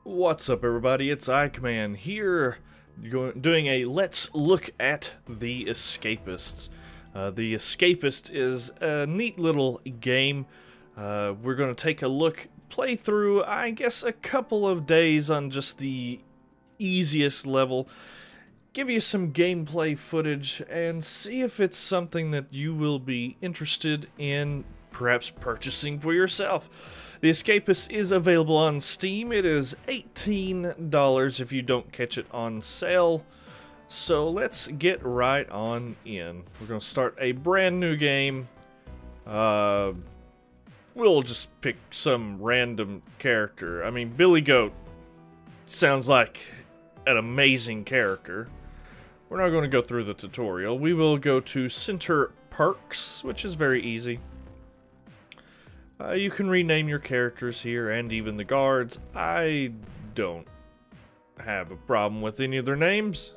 What's up, everybody? It's Ikeman here, doing a Let's Look at the Escapists. The Escapist is a neat little game. We're going to take a look, play through, I guess, a couple of days on just the easiest level, give you some gameplay footage, and see if it's something that you will be interested in perhaps purchasing for yourself. The Escapist is available on Steam. It is $18 if you don't catch it on sale. So let's get right on in. We're going to start a brand new game. We'll just pick some random character. I mean, Billy Goat sounds like an amazing character. We're not going to go through the tutorial. We will go to Center Perks, which is very easy. You can rename your characters here and even the guards. I don't have a problem with any of their names.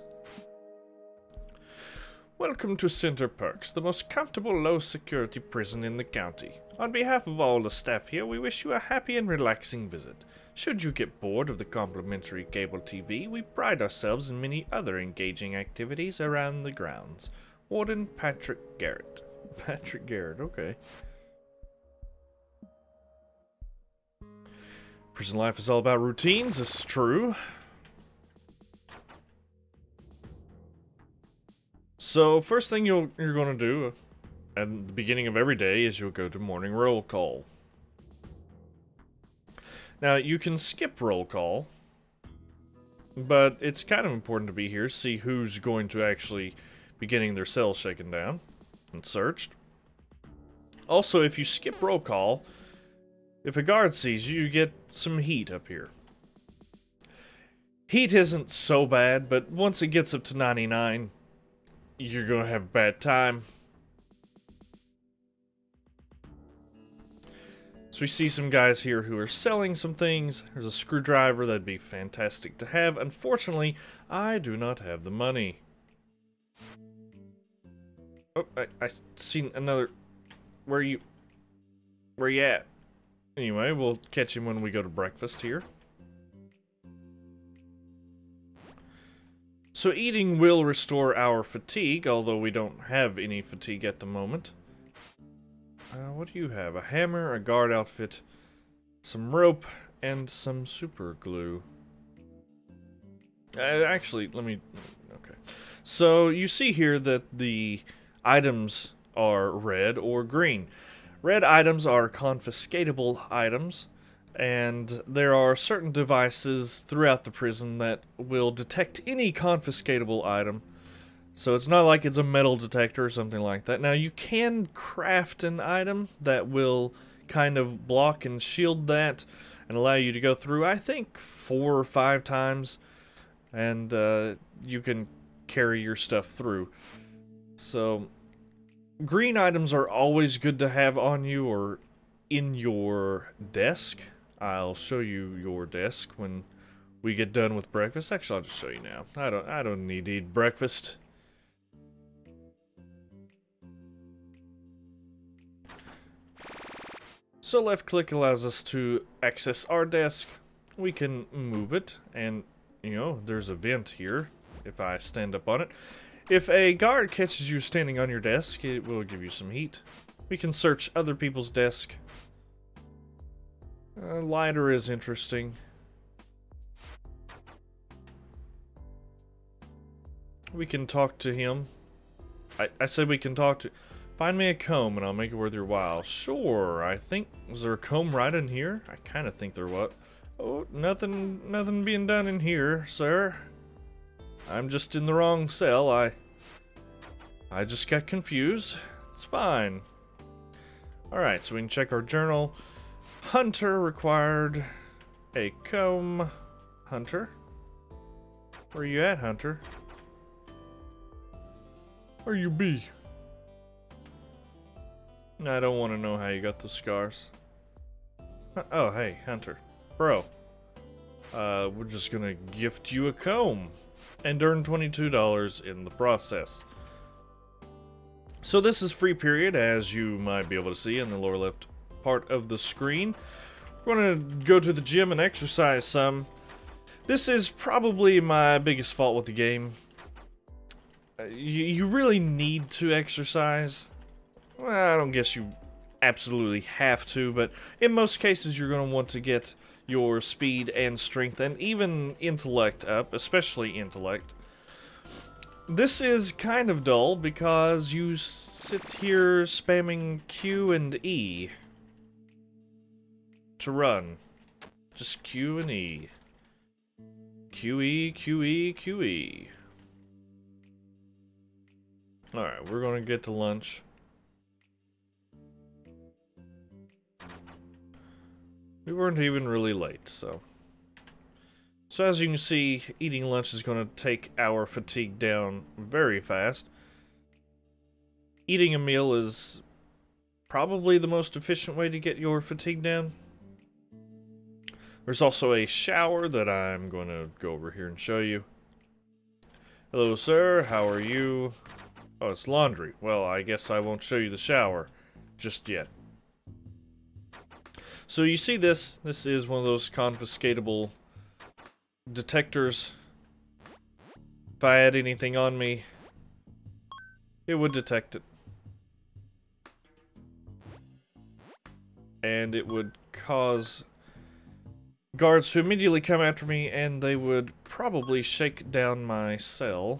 Welcome to Center Perks, the most comfortable low-security prison in the county. On behalf of all the staff here, we wish you a happy and relaxing visit. Should you get bored of the complimentary cable TV, we pride ourselves in many other engaging activities around the grounds. Warden Patrick Garrett. Patrick Garrett, okay. Prison life is all about routines, this is true. So, first thing you're going to do at the beginning of every day is you'll go to morning roll call. Now, you can skip roll call, but it's kind of important to be here, see who's going to actually be getting their cell shaken down and searched. Also, if you skip roll call, if a guard sees you, you get some heat up here. Heat isn't so bad, but once it gets up to 99, you're gonna have a bad time. So we see some guys here who are selling some things. There's a screwdriver, that'd be fantastic to have. Unfortunately, I do not have the money. Oh, I seen another... Where you at? Anyway, we'll catch him when we go to breakfast here. So eating will restore our fatigue, although we don't have any fatigue at the moment. What do you have? A hammer, a guard outfit, some rope, and some super glue. Actually, let me... Okay. So you see here that the items are red or green. Red items are confiscatable items, and there are certain devices throughout the prison that will detect any confiscatable item. So it's not like it's a metal detector or something like that. Now, you can craft an item that will kind of block and shield that and allow you to go through, I think, 4 or 5 times, and you can carry your stuff through. So... green items are always good to have on you or in your desk. I'll show you your desk when we get done with breakfast. Actually, I'll just show you now. I don't need to eat breakfast. So left click allows us to access our desk. We can move it, and you know, there's a vent here if I stand up on it. If a guard catches you standing on your desk, it will give you some heat. We can search other people's desk. Lighter is interesting. We can talk to him. I said we can talk to... Find me a comb and I'll make it worth your while. Sure, I think... Was there a comb right in here? I kind of think there was. Oh, nothing being done in here, sir. I'm just in the wrong cell. I just got confused. It's fine. Alright, so we can check our journal. Hunter required a comb. Hunter? Where you at, Hunter? Where you be? I don't want to know how you got those scars. Oh, hey, Hunter. Bro. We're just gonna gift you a comb. And earn $22 in the process. So this is free period, as you might be able to see in the lower left part of the screen. We're going to go to the gym and exercise some. This is probably my biggest fault with the game. You really need to exercise. Well, I don't guess you absolutely have to, but in most cases you're going to want to get your speed and strength and even intellect up, especially intellect. This is kind of dull because you sit here spamming Q and E to run. Just Q and E. QE, QE, QE. Alright, we're gonna get to lunch. We weren't even really late, so... So as you can see, eating lunch is gonna take our fatigue down very fast. Eating a meal is probably the most efficient way to get your fatigue down. There's also a shower that I'm going to go over here and show you. Hello, sir. How are you? Oh, it's laundry. Well, I guess I won't show you the shower just yet. So you see this? This is one of those confiscatable detectors. If I had anything on me, it would detect it. And it would cause guards to immediately come after me, and they would probably shake down my cell.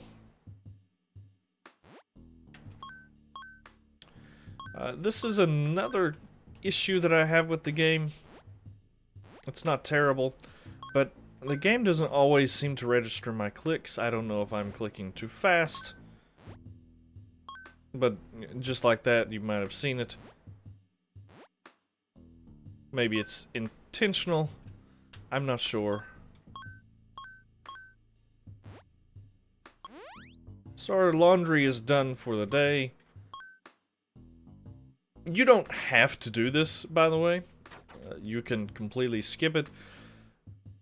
This is another issue that I have with the game. It's not terrible, but the game doesn't always seem to register my clicks. I don't know if I'm clicking too fast, but just like that, you might have seen it. Maybe it's intentional. I'm not sure. So our laundry is done for the day. You don't have to do this, by the way. You can completely skip it.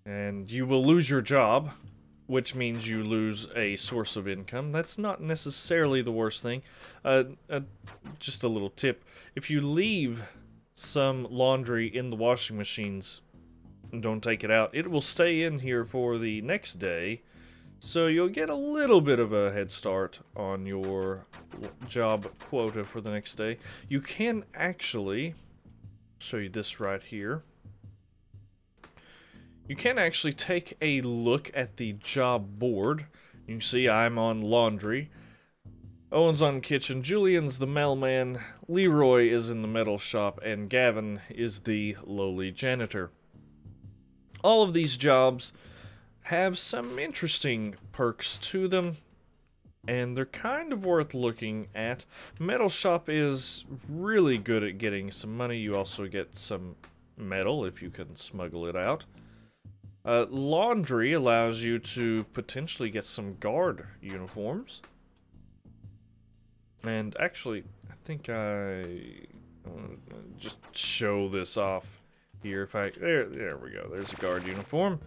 And you will lose your job, which means you lose a source of income. That's not necessarily the worst thing. Just a little tip. If you leave some laundry in the washing machines, don't take it out, it will stay in here for the next day, so you'll get a little bit of a head start on your job quota for the next day. You can actually show you this right here. You can actually take a look at the job board. You can see I'm on laundry, Owen's on kitchen, Julian's the mailman, Leroy is in the metal shop, and Gavin is the lowly janitor. All of these jobs have some interesting perks to them, and they're kind of worth looking at. Metal shop is really good at getting some money. You also get some metal if you can smuggle it out. Laundry allows you to potentially get some guard uniforms. And actually, I think just show this off here. If there we go. There's a guard uniform.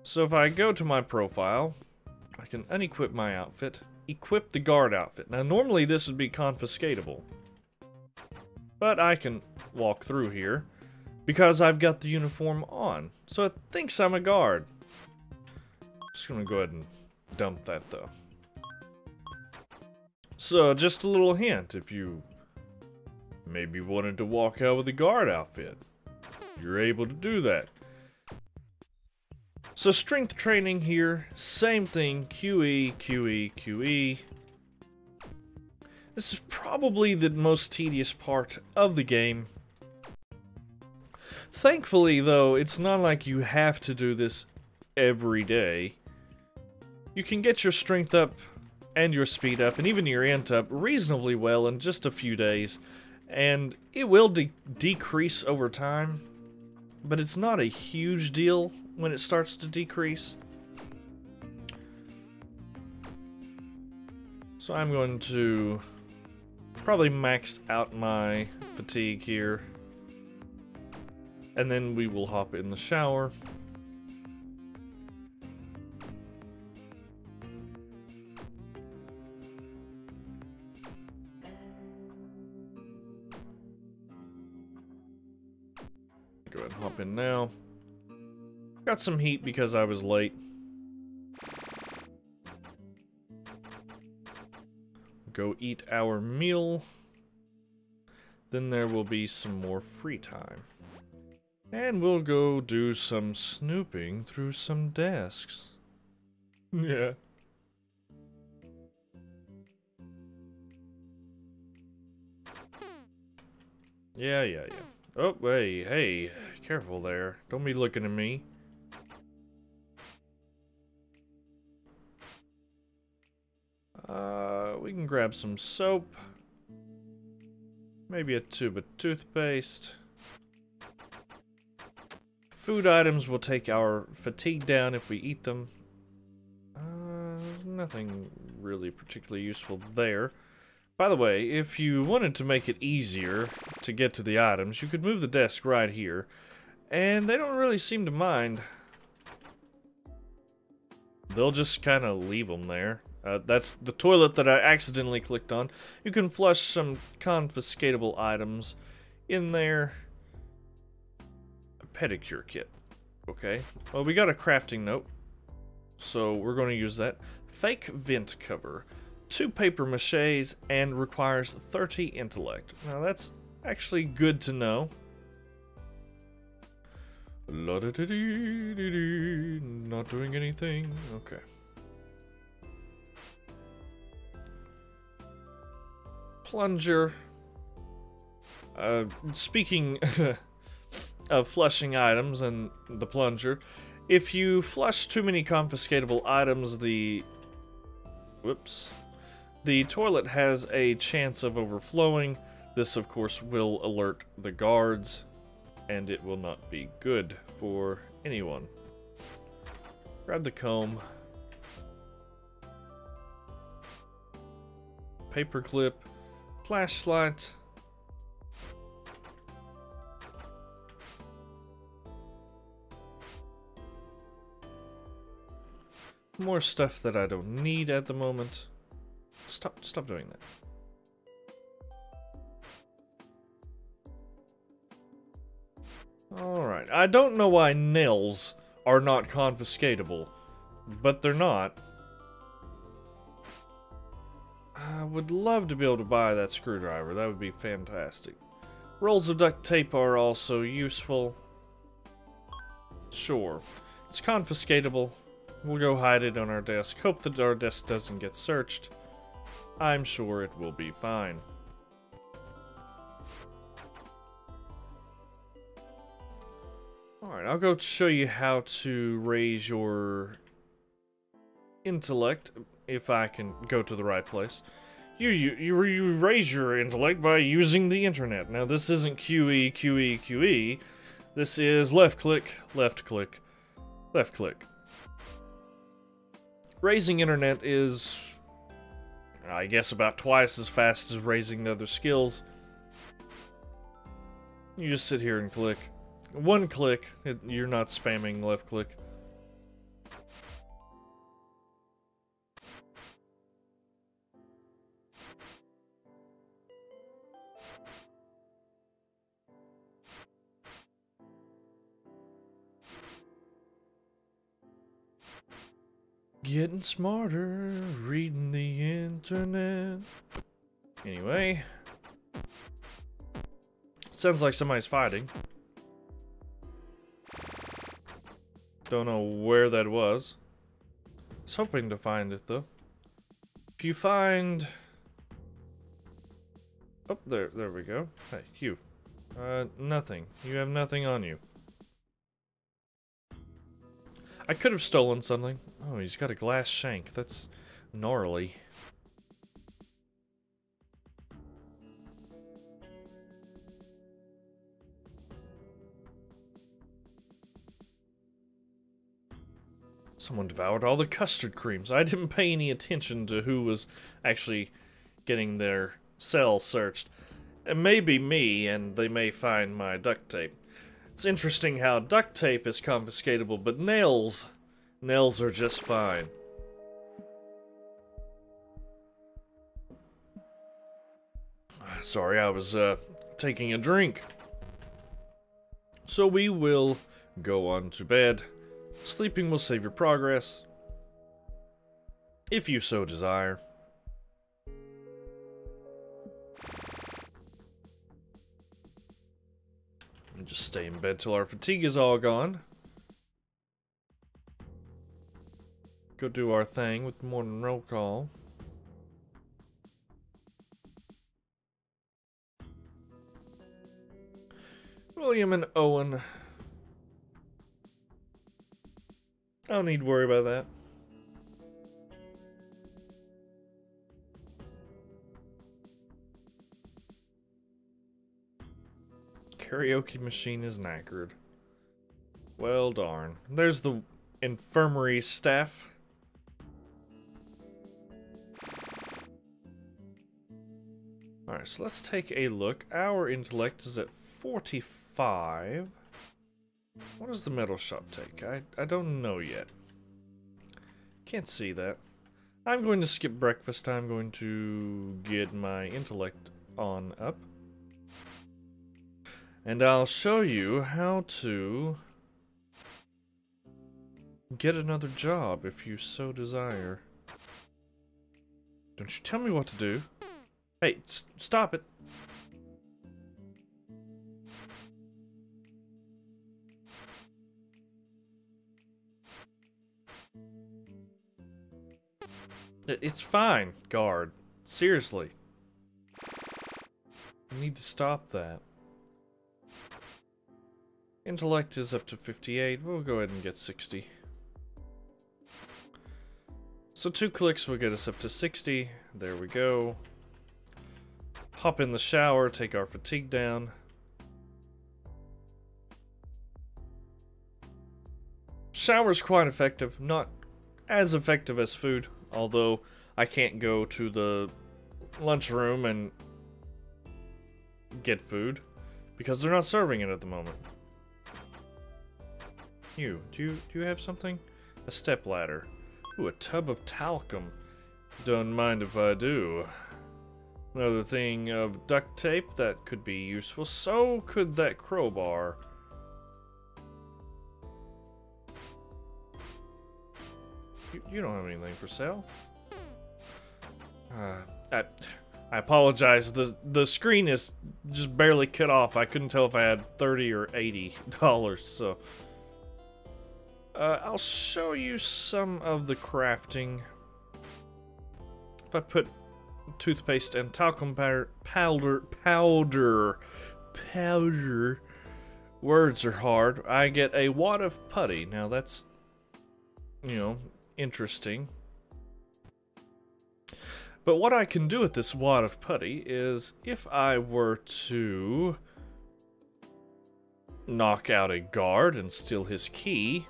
So if I go to my profile, I can unequip my outfit, equip the guard outfit. Now normally this would be confiscatable, but I can walk through here because I've got the uniform on. So it thinks I'm a guard. Just gonna go ahead and dump that though. So just a little hint, if you maybe wanted to walk out with a guard outfit, you're able to do that. So strength training here, same thing, QE, QE, QE. This is probably the most tedious part of the game. Thankfully though, it's not like you have to do this every day. You can get your strength up and your speed up and even your int up reasonably well in just a few days. And it will decrease over time, but it's not a huge deal when it starts to decrease. So I'm going to probably max out my fatigue here, and then we will hop in the shower. Go ahead and hop in now. Got some heat because I was late. Go eat our meal. Then there will be some more free time. And we'll go do some snooping through some desks. Yeah. Yeah. Oh, hey, careful there. Don't be looking at me. We can grab some soap. Maybe a tube of toothpaste. Food items will take our fatigue down if we eat them. Nothing really particularly useful there. By the way, if you wanted to make it easier to get to the items, you could move the desk right here. And they don't really seem to mind. They'll just kind of leave them there. That's the toilet that I accidentally clicked on. You can flush some confiscatable items in there. A pedicure kit. Okay. Well, we got a crafting note. So we're going to use that. Fake vent cover. 2 paper maches and requires 30 intellect. Now that's actually good to know. Not doing anything. Okay. Plunger. Speaking of flushing items and the plunger, if you flush too many confiscatable items, the toilet has a chance of overflowing. This, of course, will alert the guards, and it will not be good for anyone. Grab the comb. Paperclip. Flashlight. More stuff that I don't need at the moment. Stop doing that. Alright, I don't know why nails are not confiscatable, but they're not. I would love to be able to buy that screwdriver, that would be fantastic. Rolls of duct tape are also useful. Sure, it's confiscatable. We'll go hide it on our desk. Hope that our desk doesn't get searched. I'm sure it will be fine. Alright, I'll go show you how to raise your intellect, if I can go to the right place. You raise your intellect by using the internet. Now this isn't QE. This is left click, left click, left click. Raising internet is, I guess, about twice as fast as raising the other skills. You just sit here and click. One click, you're not spamming left click. Getting smarter, reading the internet. Anyway. Sounds like somebody's fighting. Don't know where that was. I was hoping to find it, though. If you find... Oh, there we go. Hey, you. Nothing. You have nothing on you. I could have stolen something. Oh, he's got a glass shank. That's gnarly. Someone devoured all the custard creams. I didn't pay any attention to who was actually getting their cell searched. It may be me, and they may find my duct tape. It's interesting how duct tape is confiscatable, but nails are just fine. Sorry, I was taking a drink. So we will go on to bed. Sleeping will save your progress, if you so desire. And just stay in bed till our fatigue is all gone. Go do our thing with the morning roll call. William and Owen. I don't need to worry about that. Karaoke machine is knackered. Well, darn. There's the infirmary staff. Alright, so let's take a look. Our intellect is at 45. What does the metal shop take? I don't know yet. Can't see that. I'm going to skip breakfast. I'm going to get my intellect on up. And I'll show you how to get another job if you so desire. Don't you tell me what to do. Hey, stop it. It's fine, guard. Seriously. You need to stop that. Intellect is up to 58. We'll go ahead and get 60. So 2 clicks will get us up to 60. There we go. Hop in the shower, take our fatigue down. Shower's quite effective. Not as effective as food, although I can't go to the lunchroom and get food because they're not serving it at the moment. Do you have something? A step ladder. Ooh, a tub of talcum. Don't mind if I do. Another thing of duct tape that could be useful. So could that crowbar. You don't have anything for sale. I apologize. The screen is just barely cut off. I couldn't tell if I had $30 or $80. So I'll show you some of the crafting. If I put toothpaste and talcum powder. Words are hard. I get a wad of putty. Now that's, you know, interesting. But what I can do with this wad of putty is, if I were to knock out a guard and steal his key,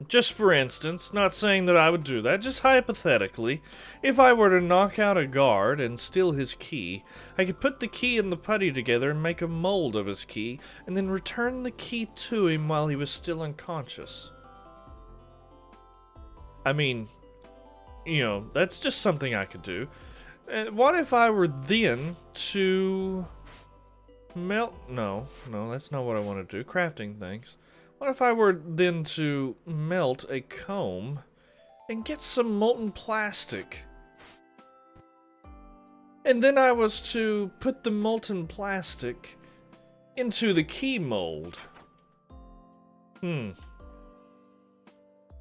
just for instance, not saying that I would do that, just hypothetically, if I were to knock out a guard and steal his key, I could put the key and the putty together and make a mold of his key, and then return the key to him while he was still unconscious. I mean, you know, that's just something I could do. And what if I were then to melt? No, that's not what I want to do. Crafting things. What if I were then to melt a comb and get some molten plastic? And then I was to put the molten plastic into the key mold.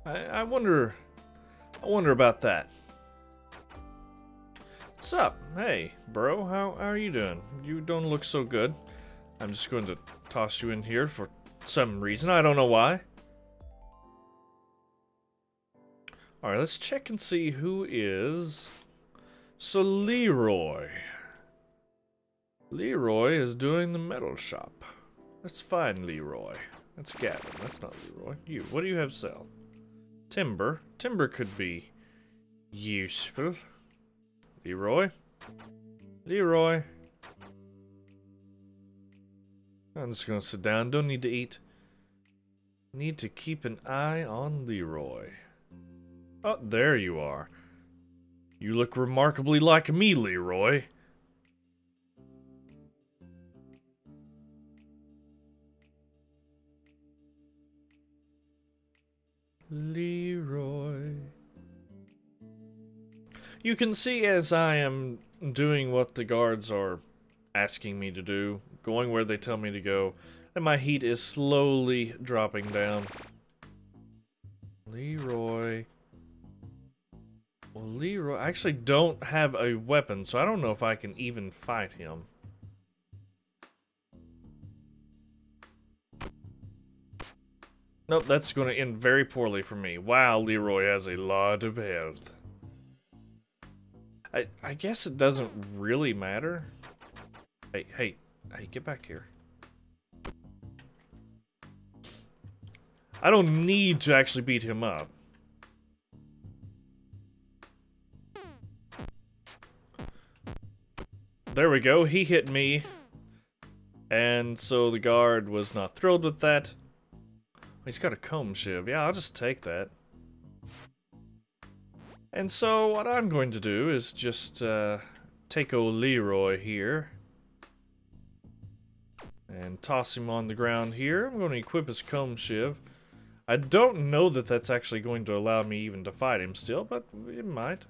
I wonder about that. What's up? Hey, bro, how are you doing? You don't look so good. I'm just going to toss you in here for some reason. I don't know why. Alright, let's check and see who is... So, Leroy. Leroy is doing the metal shop. Let's find Leroy. That's Gavin. That's not Leroy. You. What do you have to sell? Timber. Timber could be useful. Leroy. Leroy. I'm just gonna sit down. Don't need to eat. Need to keep an eye on Leroy. Oh, there you are. You look remarkably like me, Leroy. Leroy. You can see as I am doing what the guards are asking me to do, going where they tell me to go, that my heat is slowly dropping down. Leroy. Well, Leroy, I actually don't have a weapon, so I don't know if I can even fight him. Nope, that's going to end very poorly for me. Wow, Leroy has a lot of health. I guess it doesn't really matter. Hey, get back here. I don't need to actually beat him up. There we go, he hit me. And so the guard was not thrilled with that. He's got a comb shiv. Yeah, I'll just take that. And so what I'm going to do is just take old Leroy here and toss him on the ground here. I'm going to equip his comb shiv. I don't know that that's actually going to allow me even to fight him still, but it might.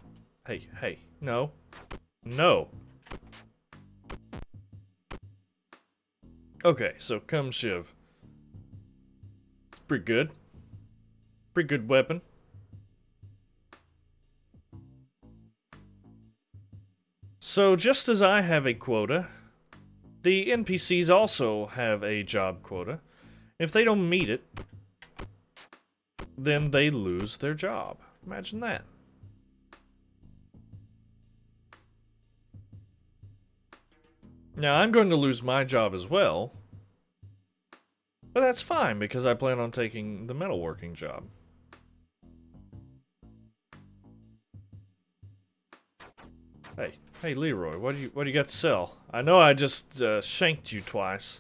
Hey, no. No. Okay, so comb shiv. Pretty good. Pretty good weapon. So, just as I have a quota, the NPCs also have a job quota. If they don't meet it, then they lose their job. Imagine that. Now, I'm going to lose my job as well. But that's fine, because I plan on taking the metalworking job. Hey, Leroy, what do you got to sell? I know I just shanked you twice.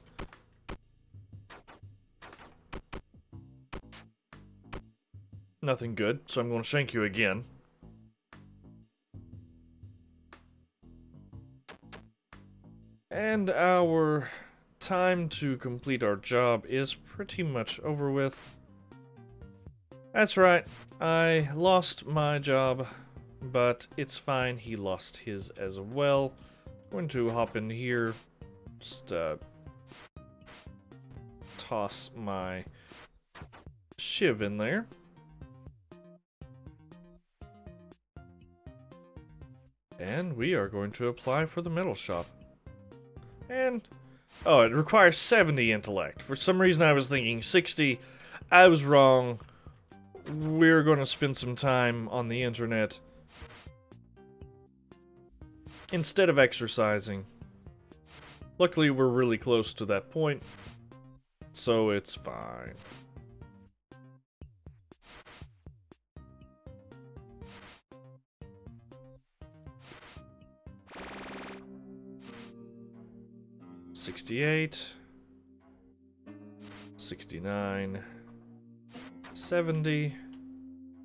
Nothing good, so I'm going to shank you again. And our time to complete our job is pretty much over with. That's right, I lost my job. But it's fine, he lost his as well. Going to hop in here, just toss my shiv in there. And we are going to apply for the metal shop. And, oh, it requires 70 intellect. For some reason I was thinking 60. I was wrong. We're going to spend some time on the internet instead of exercising. Luckily, we're really close to that point, so it's fine. $68, 69, 70.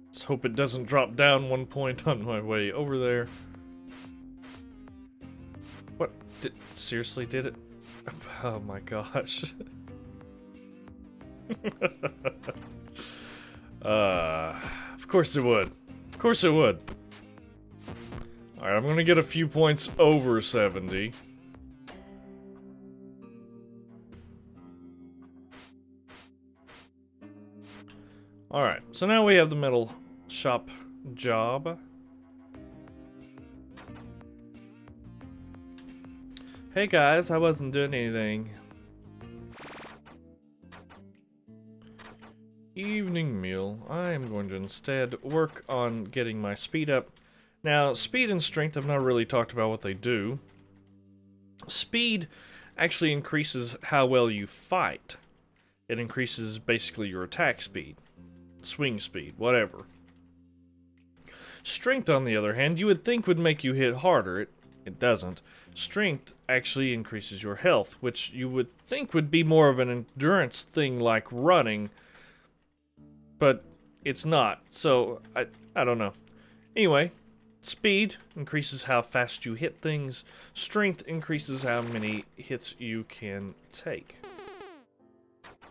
Let's hope it doesn't drop down 1 point on my way over there. What? Seriously, did it? Oh my gosh. Of course it would. Of course it would. Alright, I'm gonna get a few points over 70. Alright, so now we have the metal shop job. Hey guys, I wasn't doing anything. Evening meal. I am going to instead work on getting my speed up. Now, speed and strength, I've not really talked about what they do. Speed actually increases how well you fight. It increases basically your attack speed, swing speed, whatever. Strength, on the other hand, you would think would make you hit harder. It doesn't. Strength actually increases your health, which you would think would be more of an endurance thing like running, but it's not. So, I don't know. Anyway, speed increases how fast you hit things. Strength increases how many hits you can take.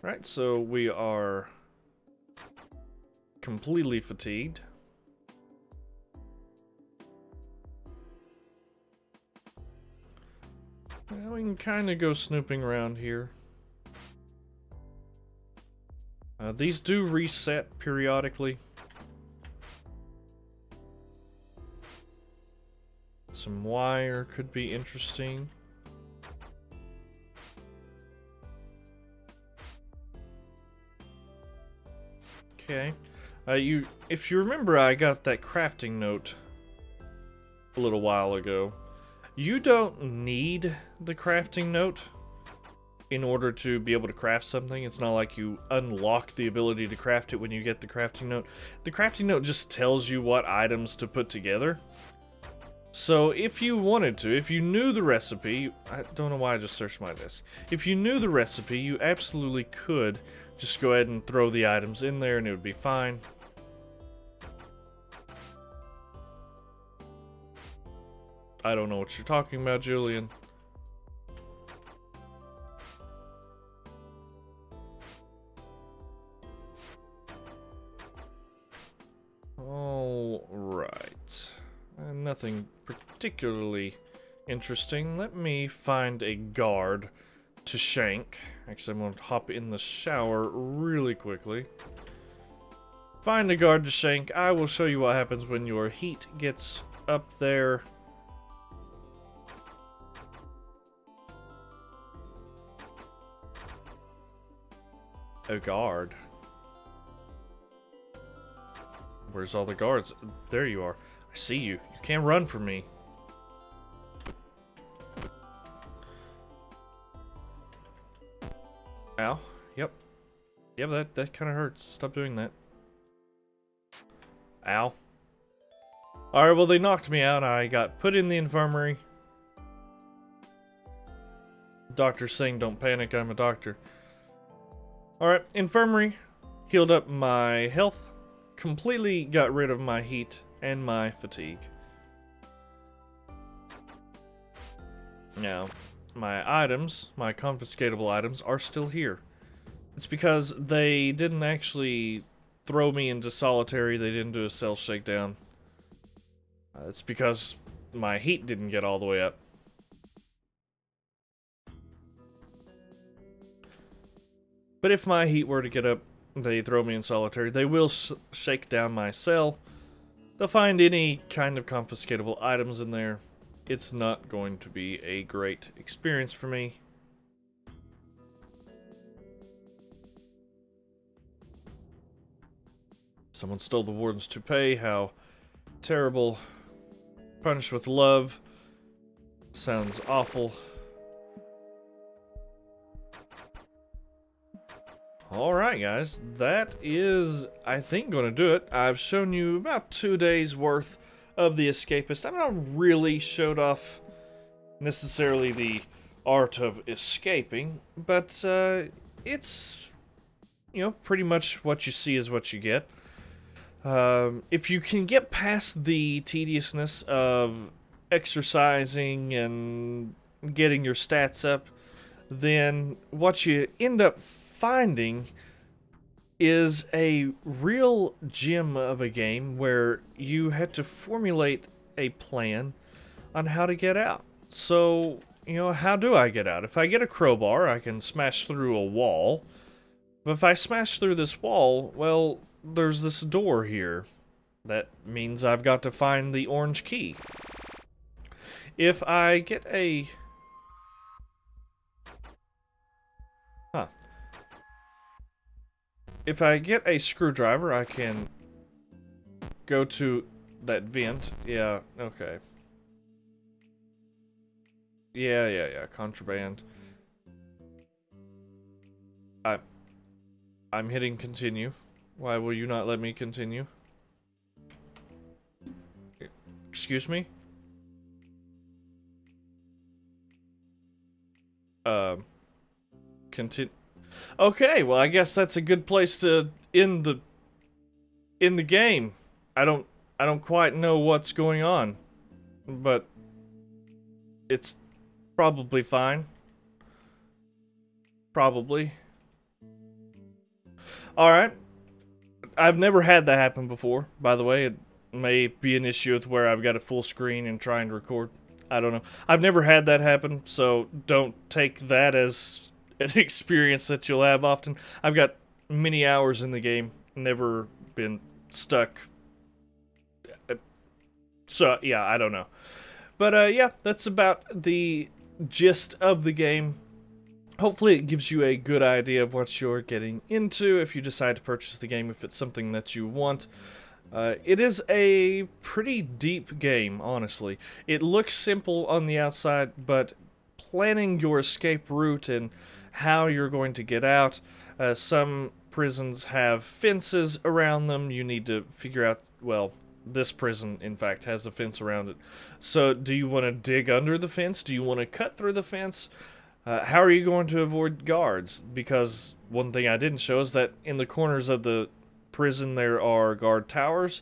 Right, so we are completely fatigued. Well, we can kind of go snooping around here. These do reset periodically. Some wire could be interesting. Okay. If you remember, I got that crafting note a little while ago. You don't need the crafting note in order to be able to craft something. It's not like you unlock the ability to craft it when you get the crafting note. The crafting note just tells you what items to put together. So if you wanted to, if you knew the recipe, I don't know why I just searched my desk. If you knew the recipe, you absolutely could just go ahead and throw the items in there and it would be fine. I don't know what you're talking about, Julian. All right. Nothing particularly interesting. Let me find a guard to shank. Actually, I'm going to hop in the shower really quickly. Find a guard to shank. I will show you what happens when your heat gets up there. A guard. Where's all the guards? There you are. I see you. You can't run from me. Ow. Yep. Yep, that kind of hurts. Stop doing that. Ow. Alright, well, they knocked me out. I got put in the infirmary. Doctor's saying don't panic, I'm a doctor. Alright, infirmary. Healed up my health. Completely got rid of my heat and my fatigue. Now, my items, my confiscatable items, are still here. It's because they didn't actually throw me into solitary, they didn't do a cell shakedown. It's because my heat didn't get all the way up. But if my heat were to get up, they throw me in solitary, they will shake down my cell. They'll find any kind of confiscatable items in there. It's not going to be a great experience for me. Someone stole the warden's toupee. How terrible. Punished with love. Sounds awful. Alright guys, that is, I think, going to do it. I've shown you about 2 days worth of the Escapist. I've not really showed off necessarily the art of escaping, but it's, you know, pretty much what you see is what you get. If you can get past the tediousness of exercising and getting your stats up, then what you end up finding is a real gem of a game where you had to formulate a plan on how to get out. So, you know, how do I get out? If I get a crowbar, I can smash through a wall. But if I smash through this wall, well, there's this door here. That means I've got to find the orange key. If I get a... If I get a screwdriver, I can go to that vent. Yeah, okay. Yeah, contraband. I'm hitting continue. Why will you not let me continue? Excuse me? Continue. Okay, well, I guess that's a good place to end the game. I don't quite know what's going on, but it's probably fine. Probably. All right. I've never had that happen before, by the way. It may be an issue with where I've got a full screen and trying to record. I don't know. I've never had that happen, so don't take that as an experience that you'll have often. I've got many hours in the game, never been stuck. So, yeah, I don't know. But, yeah, that's about the gist of the game. Hopefully it gives you a good idea of what you're getting into if you decide to purchase the game, if it's something that you want. It is a pretty deep game, honestly. It looks simple on the outside, but planning your escape route and how you're going to get out, some prisons have fences around them. You need to figure out, well, this prison, in fact, has a fence around it. So, do you want to dig under the fence? Do you want to cut through the fence? How are you going to avoid guards? Because one thing I didn't show is that in the corners of the prison there are guard towers.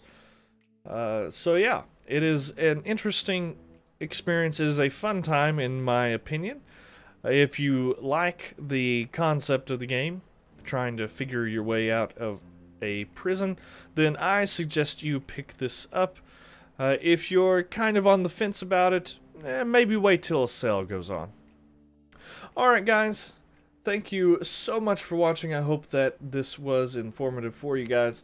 So yeah, it is an interesting experience. It is a fun time, in my opinion. If you like the concept of the game, trying to figure your way out of a prison, then I suggest you pick this up. If you're kind of on the fence about it, maybe wait till a sale goes on. Alright guys, thank you so much for watching. I hope that this was informative for you guys.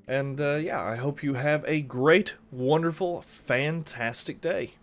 And yeah, I hope you have a great, wonderful, fantastic day.